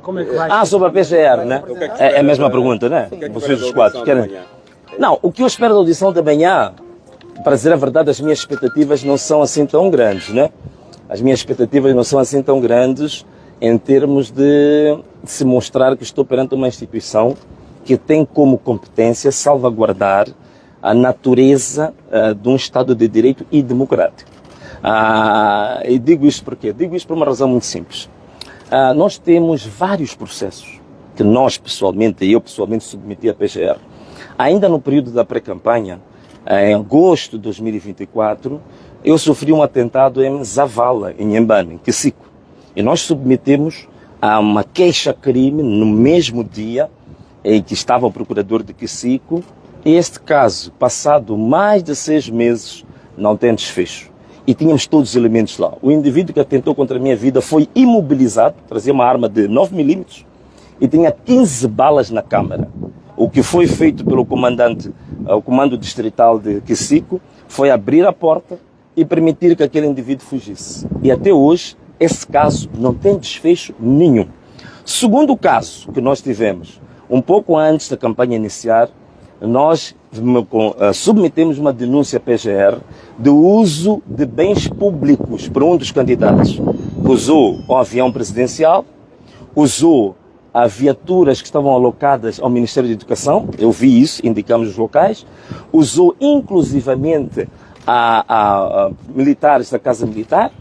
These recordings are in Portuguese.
Como é que vai? Sobre a PGR, né? É a mesma pergunta, né? Vocês os quatro querem... Não, o que eu espero da audição da manhã, para dizer a verdade, as minhas expectativas não são assim tão grandes, né? As minhas expectativas não são assim tão grandes em termos de se mostrar que estou perante uma instituição que tem como competência salvaguardar a natureza de um Estado de Direito e democrático. E digo isto por quê? Digo isto por uma razão muito simples. Nós temos vários processos que nós pessoalmente, eu pessoalmente submeti à PGR. Ainda no período da pré-campanha, em agosto de 2024, eu sofri um atentado em Zavala, em Inhambane, em Kisico. E nós submetemos a uma queixa-crime no mesmo dia em que estava o procurador de Kisico. E este caso, passado mais de 6 meses, não tem desfecho. E tínhamos todos os elementos lá. O indivíduo que atentou contra a minha vida foi imobilizado, trazia uma arma de 9 milímetros e tinha 15 balas na câmara. O que foi feito pelo comandante, o comando distrital de Kisico, foi abrir a porta e permitir que aquele indivíduo fugisse. E até hoje, esse caso não tem desfecho nenhum. Segundo caso que nós tivemos, um pouco antes da campanha iniciar, nós submetemos uma denúncia PGR de uso de bens públicos por um dos candidatos. Usou o avião presidencial, usou as viaturas que estavam alocadas ao Ministério da Educação, eu vi isso, indicamos os locais, usou inclusivamente a militares da Casa Militar,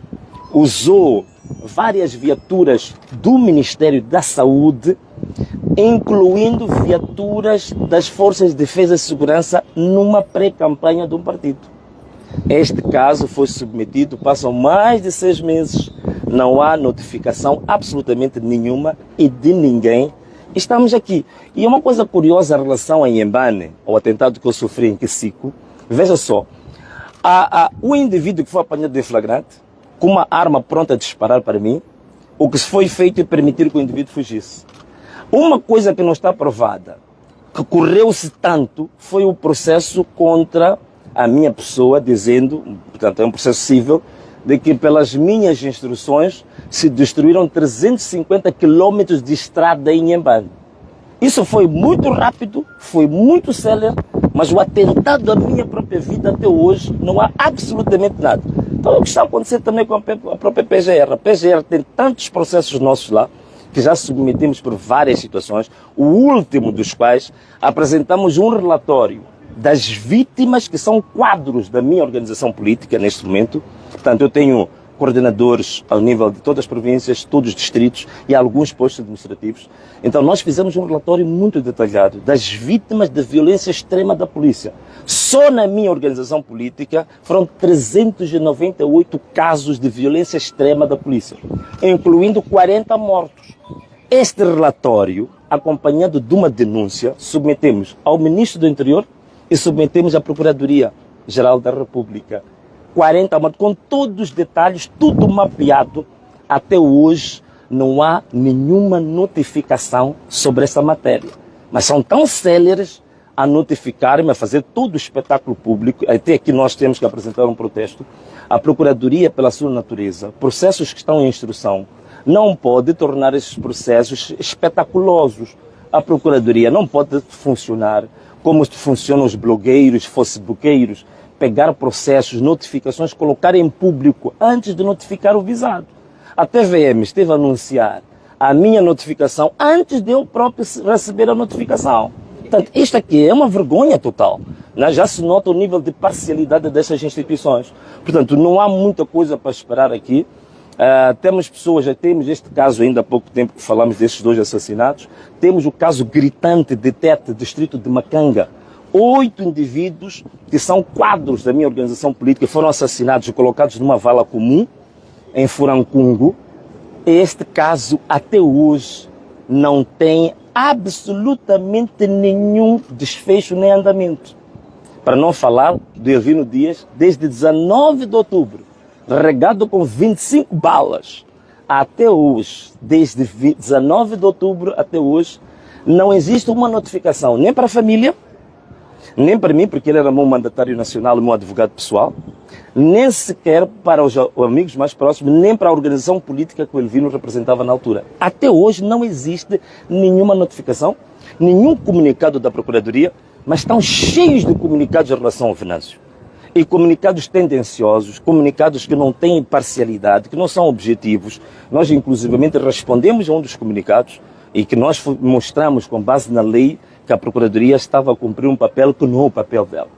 usou várias viaturas do Ministério da Saúde, incluindo viaturas das Forças de Defesa e Segurança numa pré-campanha de um partido. Este caso foi submetido, passam mais de 6 meses, não há notificação absolutamente nenhuma e de ninguém. Estamos aqui. E uma coisa curiosa em relação a Inhambane, ao atentado que eu sofri em Kisico, veja só, o indivíduo que foi apanhado de flagrante, com uma arma pronta a disparar para mim, o que foi feito é permitir que o indivíduo fugisse. Uma coisa que não está provada, que correu-se tanto, foi o processo contra a minha pessoa, dizendo, portanto é um processo civil, de que pelas minhas instruções se destruíram 350 quilômetros de estrada em Inhambane. Isso foi muito rápido, foi muito célere, mas o atentado à minha própria vida até hoje não há absolutamente nada. Então o que está acontecendo também com a própria PGR. A PGR tem tantos processos nossos lá, que já submetemos por várias situações, o último dos quais apresentamos um relatório das vítimas que são quadros da minha organização política neste momento. Portanto, eu tenho coordenadores ao nível de todas as províncias, todos os distritos e alguns postos administrativos. Então nós fizemos um relatório muito detalhado das vítimas de violência extrema da polícia. Só na minha organização política foram 398 casos de violência extrema da polícia, incluindo 40 mortos. Este relatório, acompanhado de uma denúncia, submetemos ao Ministro do Interior e submetemos à Procuradoria-Geral da República. 40 mortos, com todos os detalhes, tudo mapeado. Até hoje não há nenhuma notificação sobre essa matéria. Mas são tão céleres a notificarem, a fazer todo o espetáculo público. Até aqui nós temos que apresentar um protesto. A Procuradoria, pela sua natureza, processos que estão em instrução, não pode tornar esses processos espetaculosos. A Procuradoria não pode funcionar como funcionam os blogueiros, facebookeiros, pegar processos, notificações, colocar em público antes de notificar o visado. A TVM esteve a anunciar a minha notificação antes de eu próprio receber a notificação. Portanto, isto aqui é uma vergonha total. Né? Já se nota o nível de parcialidade dessas instituições. Portanto, não há muita coisa para esperar aqui. Temos pessoas, já temos este caso ainda há pouco tempo que falamos destes 2 assassinatos. Temos o caso gritante de Tete, distrito de Macanga. 8 indivíduos que são quadros da minha organização política foram assassinados e colocados numa vala comum em Furancungo. Este caso até hoje não tem absolutamente nenhum desfecho nem andamento. Para não falar do Elvino Dias, desde 19 de outubro, regado com 25 balas, até hoje, desde 19 de outubro até hoje, não existe uma notificação nem para a família, Nem para mim, porque ele era meu mandatário nacional e meu advogado pessoal, nem sequer para os amigos mais próximos, nem para a organização política que o Elvino representava na altura. Até hoje não existe nenhuma notificação, nenhum comunicado da Procuradoria, mas estão cheios de comunicados em relação ao Venâncio. E comunicados tendenciosos, comunicados que não têm parcialidade, que não são objetivos. Nós, inclusivamente, respondemos a um dos comunicados e que nós mostramos, com base na lei, que a Procuradoria estava a cumprir um papel que não é o papel dela,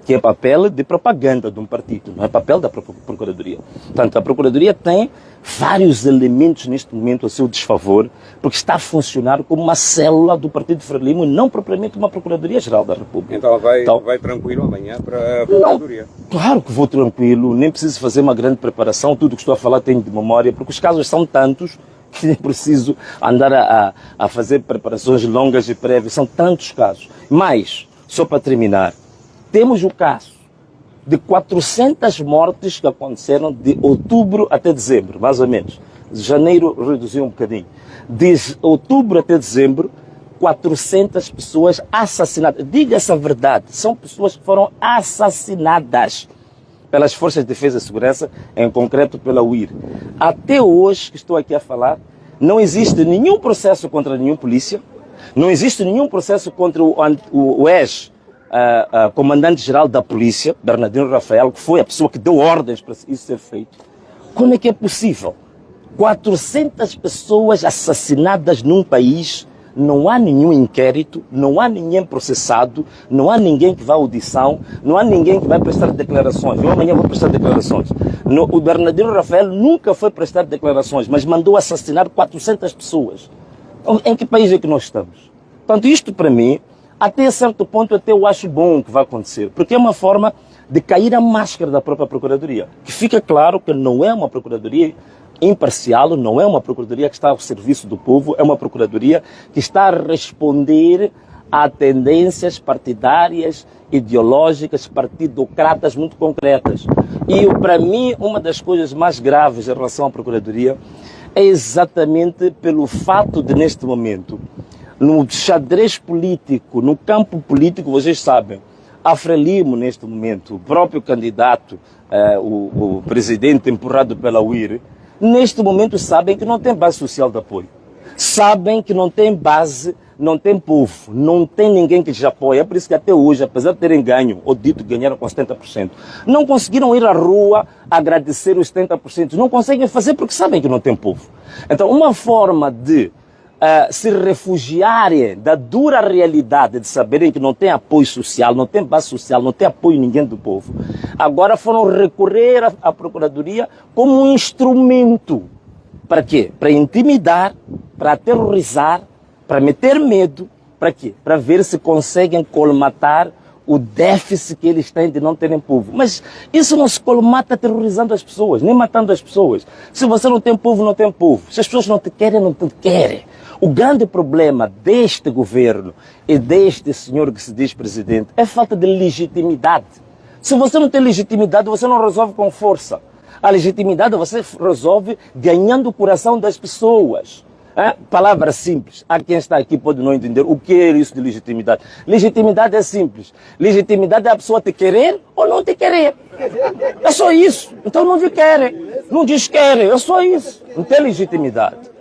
que é papel de propaganda de um partido, não é papel da Procuradoria. Portanto, a Procuradoria tem vários elementos neste momento a seu desfavor, porque está a funcionar como uma célula do Partido Frelimo, não propriamente uma Procuradoria-Geral da República. Então vai tranquilo amanhã para a Procuradoria? Não, claro que vou tranquilo, nem preciso fazer uma grande preparação, tudo o que estou a falar tenho de memória, porque os casos são tantos que nem preciso andar a fazer preparações longas e prévias, são tantos casos. Mas, só para terminar, temos o caso de 400 mortes que aconteceram de outubro até dezembro, mais ou menos. De janeiro reduziu um bocadinho. De outubro até dezembro, 400 pessoas assassinadas. Diga-se a verdade, são pessoas que foram assassinadas pelas Forças de Defesa e Segurança, em concreto pela UIR. Até hoje, que estou aqui a falar, não existe nenhum processo contra nenhum polícia, não existe nenhum processo contra o ex comandante-geral da polícia, Bernardino Rafael, que foi a pessoa que deu ordens para isso ser feito. Como é que é possível? 400 pessoas assassinadas num país, não há nenhum inquérito, não há ninguém processado, não há ninguém que vá à audição, não há ninguém que vai prestar declarações. Eu amanhã vou prestar declarações. O Bernardino Rafael nunca foi prestar declarações, mas mandou assassinar 400 pessoas. Em que país é que nós estamos? Portanto, isto para mim, até certo ponto, até eu acho bom o que vai acontecer, porque é uma forma de cair a máscara da própria Procuradoria. Que fica claro que não é uma Procuradoria imparcial, não é uma Procuradoria que está ao serviço do povo, é uma Procuradoria que está a responder a tendências partidárias, ideológicas, partidocratas muito concretas. E, para mim, uma das coisas mais graves em relação à Procuradoria é exatamente pelo fato de, neste momento, no xadrez político, no campo político, vocês sabem, a Frelimo, neste momento, o próprio candidato, o presidente empurrado pela UIR, neste momento sabem que não tem base social de apoio. Sabem que não tem base, não tem povo, não tem ninguém que lhes apoia. É por isso que até hoje, apesar de terem ganho, ou dito que ganharam com 70%, não conseguiram ir à rua agradecer os 70%. Não conseguem fazer porque sabem que não tem povo. Então, uma forma de se refugiarem da dura realidade de saberem que não tem apoio social, não tem base social, não tem apoio ninguém do povo, agora foram recorrer à Procuradoria como um instrumento. Para quê? Para intimidar, para aterrorizar, para meter medo. Para quê? Para ver se conseguem colmatar o déficit que eles têm de não terem povo. Mas isso não se colmata aterrorizando as pessoas, nem matando as pessoas. Se você não tem povo, não tem povo. Se as pessoas não te querem, não te querem. O grande problema deste governo e deste senhor que se diz presidente é a falta de legitimidade. Se você não tem legitimidade, você não resolve com força. A legitimidade você resolve ganhando o coração das pessoas. Palavra simples. Há quem está aqui pode não entender o que é isso de legitimidade. Legitimidade é simples. Legitimidade é a pessoa te querer ou não te querer. É só isso. Então não te querem. Não diz querem. É só isso. Não tem legitimidade.